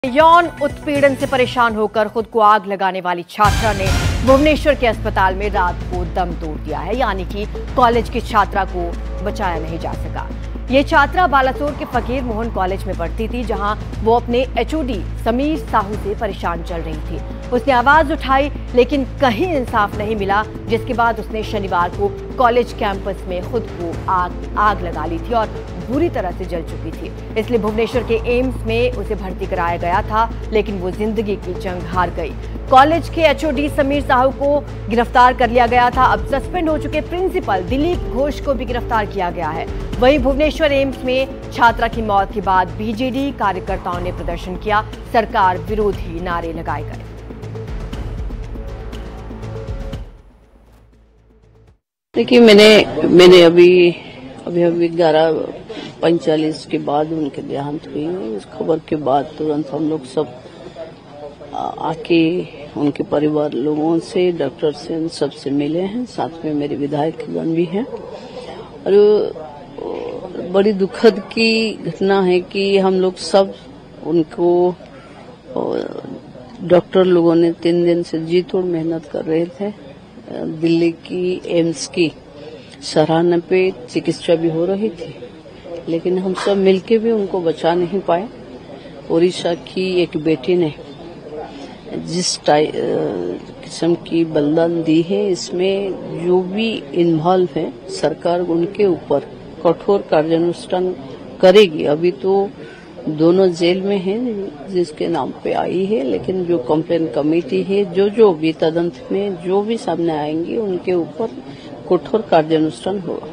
यौन उत्पीड़न से परेशान होकर खुद को आग लगाने वाली छात्रा ने भुवनेश्वर के अस्पताल में रात को दम तोड़ दिया है, यानी कि कॉलेज की छात्रा को बचाया नहीं जा सका। ये छात्रा बालासोर के फकीर मोहन कॉलेज में पढ़ती थी, जहां वो अपने एचओडी समीर साहू से परेशान चल रही थी। उसने आवाज उठाई, लेकिन कहीं इंसाफ नहीं मिला, जिसके बाद उसने शनिवार को कॉलेज कैंपस में खुद को आग लगा ली थी और बुरी तरह से जल चुकी थी। इसलिए भुवनेश्वर के एम्स में उसे भर्ती कराया गया था, लेकिन वो जिंदगी की जंग हार गई। कॉलेज के एचओडी समीर साहू को गिरफ्तार कर लिया गया था। अब सस्पेंड हो चुके प्रिंसिपल दिलीप घोष को भी गिरफ्तार किया गया है। वहीं भुवनेश्वर एम्स में छात्रा की मौत के बाद बीजेडी कार्यकर्ताओं ने प्रदर्शन किया, सरकार विरोधी नारे लगाए गए। देखिए, मैंने अभी 11:45 के बाद उनके देहांत हुई है। इस खबर के बाद तुरंत हम लोग सब आके उनके परिवार लोगों से, डॉक्टर से, सबसे मिले हैं। साथ में मेरे विधायकगण भी हैं। और बड़ी दुखद की घटना है कि हम लोग सब उनको, डॉक्टर लोगों ने 3 दिन से जी तोड़ मेहनत कर रहे थे। दिल्ली की एम्स की सराहना पे चिकित्सा भी हो रही थी, लेकिन हम सब मिलके भी उनको बचा नहीं पाए। उड़ीसा की एक बेटी ने जिस किस्म की बलिदान दी है, इसमें जो भी इन्वॉल्व है, सरकार उनके ऊपर कठोर कार्यानुष्ठान करेगी। अभी तो दोनों जेल में हैं जिसके नाम पे आई है, लेकिन जो कंप्लेन कमेटी है, जो भी तदंत में जो भी सामने आएंगे, उनके ऊपर कठोर कार्यानुष्ठान होगा।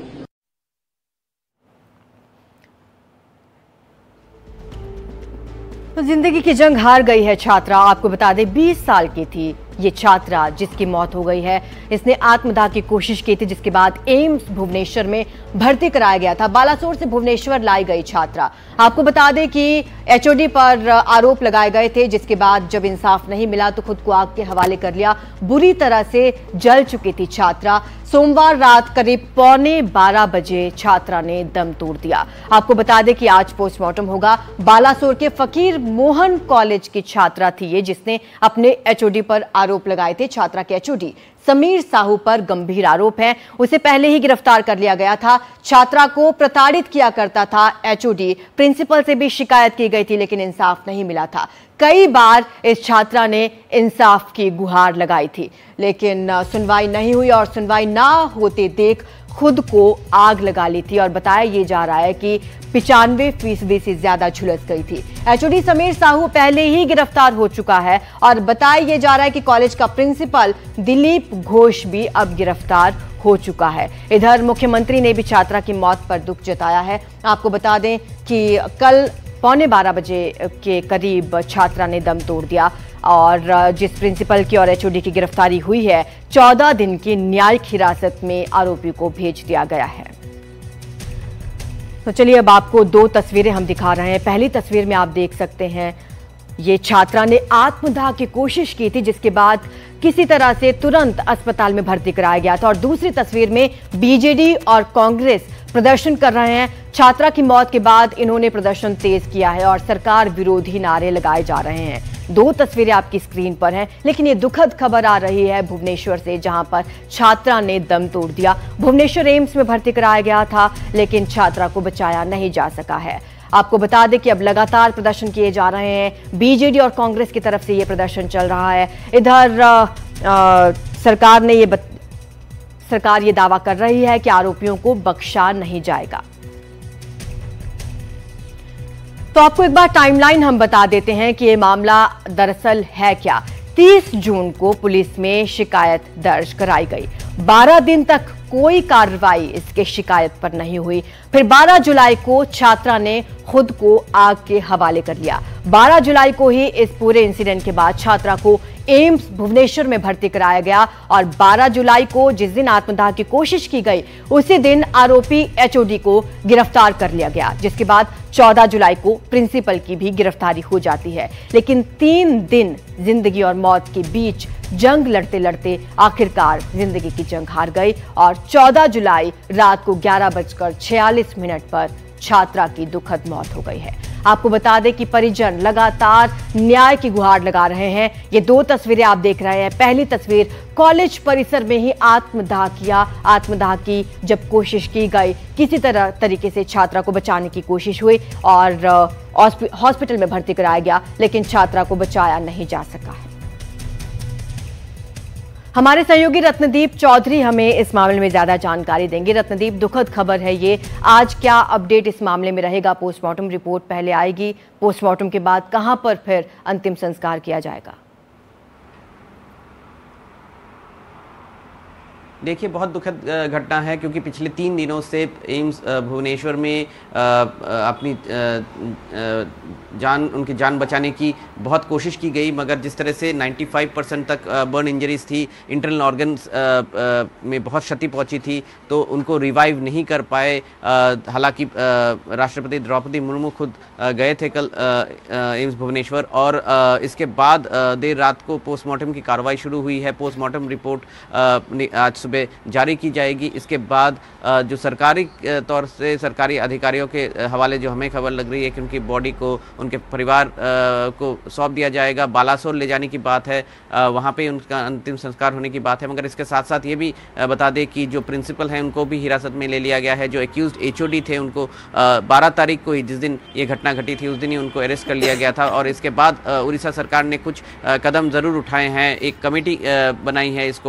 तो जिंदगी की जंग हार गई है छात्रा। आपको बता दें, 20 साल की थी ये छात्रा जिसकी मौत हो गई है। इसने आत्मदाह की कोशिश की थी, जिसके बाद एम्स भुवनेश्वर में भर्ती कराया गया था। बालासोर से भुवनेश्वर लाई गई छात्रा। आपको बता दें कि एचओडी पर आरोप लगाए गए थे, जिसके बाद जब इंसाफ नहीं मिला तो खुद को आग के हवाले कर लिया। बुरी तरह से जल चुकी थी छात्रा। सोमवार रात करीब 11:15 बजे छात्रा ने दम तोड़ दिया। आपको बता दें कि आज पोस्टमार्टम होगा। बालासोर के फकीर मोहन कॉलेज की छात्रा थी ये, जिसने अपने एचओडी पर आरोप लगाए थे। छात्रा के एचओडी समीर साहू पर गंभीर आरोप है। उसे पहले ही गिरफ्तार कर लिया गया था। छात्रा को प्रताड़ित किया करता था एचओडी। प्रिंसिपल से भी शिकायत की गई थी, लेकिन इंसाफ नहीं मिला था। कई बार इस छात्रा ने इंसाफ की गुहार लगाई थी, लेकिन सुनवाई नहीं हुई और सुनवाई ना होते देख खुद को आग लगा ली थी। और बताया ये जा रहा है कि 95% से ज्यादा झुलस गई थी। एचओडी समीर साहू पहले ही गिरफ्तार हो चुका है और बताया ये जा रहा है कि कॉलेज का प्रिंसिपल दिलीप घोष भी अब गिरफ्तार हो चुका है। इधर मुख्यमंत्री ने भी छात्रा की मौत पर दुख जताया है। आपको बता दें कि कल 11:15 बजे के करीब छात्रा ने दम तोड़ दिया और जिस प्रिंसिपल की और एचओडी की गिरफ्तारी हुई है, 14 दिन की न्यायिक हिरासत में आरोपी को भेज दिया गया है। तो चलिए, अब आपको 2 तस्वीरें हम दिखा रहे हैं। पहली तस्वीर में आप देख सकते हैं, ये छात्रा ने आत्मदाह की कोशिश की थी, जिसके बाद किसी तरह से तुरंत अस्पताल में भर्ती कराया गया था। और दूसरी तस्वीर में बीजेडी और कांग्रेस प्रदर्शन कर रहे हैं। छात्रा की मौत के बाद इन्होंने प्रदर्शन तेज किया है और सरकार विरोधी नारे लगाए जा रहे हैं। 2 तस्वीरें आपकी स्क्रीन पर हैं, लेकिन ये दुखद खबर आ रही है भुवनेश्वर से, जहां पर छात्रा ने दम तोड़ दिया। भुवनेश्वर एम्स में भर्ती कराया गया था, लेकिन छात्रा को बचाया नहीं जा सका है। आपको बता दें कि अब लगातार प्रदर्शन किए जा रहे हैं। बीजेडी और कांग्रेस की तरफ से ये प्रदर्शन चल रहा है। इधर सरकार ये दावा कर रही है कि आरोपियों को बख्शा नहीं जाएगा। तो आपको एक बार टाइमलाइन हम बता देते हैं कि ये मामला दरअसल है क्या। 30 जून को पुलिस में शिकायत दर्ज कराई गई। 12 दिन तक कोई कार्रवाई इसके शिकायत पर नहीं हुई। फिर 12 जुलाई को छात्रा ने खुद को आग के हवाले कर लिया। 12 जुलाई को ही इस पूरे इंसिडेंट के बाद छात्रा को एम्स भुवनेश्वर में भर्ती कराया गया और 12 जुलाई को जिस दिन आत्मदाह की कोशिश की गई, उसी दिन आरोपी एचओडी को गिरफ्तार कर लिया गया, जिसके बाद 14 जुलाई को प्रिंसिपल की भी गिरफ्तारी हो जाती है। लेकिन 3 दिन जिंदगी और मौत के बीच जंग लड़ते लड़ते आखिरकार जिंदगी की जंग हार गई और 14 जुलाई रात को 11:46 पर छात्रा की दुखद मौत हो गई है। आपको बता दें कि परिजन लगातार न्याय की गुहार लगा रहे हैं। ये दो तस्वीरें आप देख रहे हैं। पहली तस्वीर कॉलेज परिसर में ही आत्मदाह की जब कोशिश की गई, किसी तरीके से छात्रा को बचाने की कोशिश हुई और हॉस्पिटल में भर्ती कराया गया, लेकिन छात्रा को बचाया नहीं जा सका है। हमारे सहयोगी रत्नदीप चौधरी हमें इस मामले में ज्यादा जानकारी देंगे। रत्नदीप, दुखद खबर है ये, आज क्या अपडेट इस मामले में रहेगा? पोस्टमार्टम रिपोर्ट पहले आएगी, पोस्टमार्टम के बाद कहां पर फिर अंतिम संस्कार किया जाएगा? देखिए, बहुत दुखद घटना है क्योंकि पिछले 3 दिनों से एम्स भुवनेश्वर में अपनी उनकी जान बचाने की बहुत कोशिश की गई, मगर जिस तरह से 95% तक बर्न इंजरीज थी, इंटरनल ऑर्गन्स में बहुत क्षति पहुंची थी, तो उनको रिवाइव नहीं कर पाए। हालांकि राष्ट्रपति द्रौपदी मुर्मू खुद गए थे कल एम्स भुवनेश्वर और इसके बाद देर रात को पोस्टमार्टम की कार्रवाई शुरू हुई है। पोस्टमार्टम रिपोर्ट आज सुबह जारी की जाएगी। इसके बाद जो सरकारी तौर से सरकारी अधिकारियों के हवाले जो हमें खबर लग रही है कि उनकी बॉडी को उनके परिवार को सौंप दिया जाएगा। बालासोर ले जाने की बात है, वहाँ पे उनका अंतिम संस्कार होने की बात है। मगर इसके साथ साथ ये भी बता दें कि जो प्रिंसिपल हैं उनको भी हिरासत में ले लिया गया है। जो एक्यूज्ड HOD थे उनको 12 तारीख को ही, जिस दिन ये घटना घटी थी, उस दिन ही उनको अरेस्ट कर लिया गया था। और इसके बाद उड़ीसा सरकार ने कुछ कदम ज़रूर उठाए हैं। एक कमेटी बनाई है इस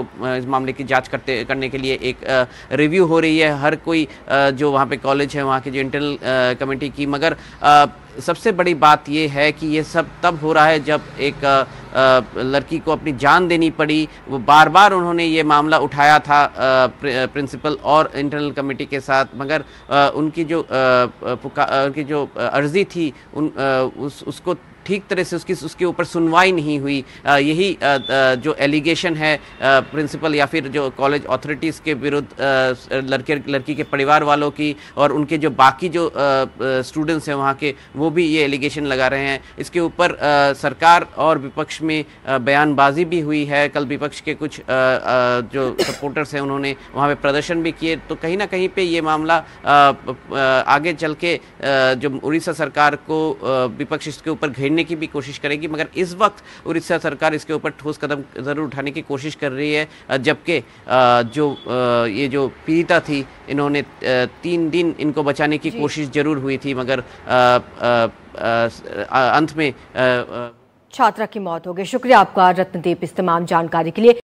मामले की जाँच करने के लिए। एक रिव्यू हो रही है हर कोई जो वहाँ पे कॉलेज है, वहाँ की जो इंटरनल कमेटी की। मगर सबसे बड़ी बात ये है कि ये सब तब हो रहा है जब एक लड़की को अपनी जान देनी पड़ी। वो बार बार उन्होंने ये मामला उठाया था प्रिंसिपल और इंटरनल कमेटी के साथ, मगर उनकी जो अर्जी थी उसको ठीक तरह से उसके ऊपर सुनवाई नहीं हुई। यही जो एलिगेशन है प्रिंसिपल या फिर जो कॉलेज अथॉरिटीज़ के विरुद्ध लड़की के परिवार वालों की और उनके जो बाकी जो स्टूडेंट्स हैं वहाँ के, वो भी ये एलिगेशन लगा रहे हैं। इसके ऊपर सरकार और विपक्ष में बयानबाजी भी हुई है। कल विपक्ष के कुछ जो सपोर्टर्स हैं उन्होंने वहाँ पे प्रदर्शन भी किए। तो कहीं ना कहीं पे ये मामला आगे चल के जो उड़ीसा सरकार को विपक्ष इसके ऊपर घेरने की भी कोशिश करेगी, मगर इस वक्त उड़ीसा सरकार इसके ऊपर ठोस कदम जरूर उठाने की कोशिश कर रही है। जबकि ये जो पीड़िता थी, इन्होंने 3 दिन इनको बचाने की कोशिश जरूर हुई थी, मगर अंत में छात्रा की मौत हो गई। शुक्रिया आपका रत्नदीप इस तमाम जानकारी के लिए।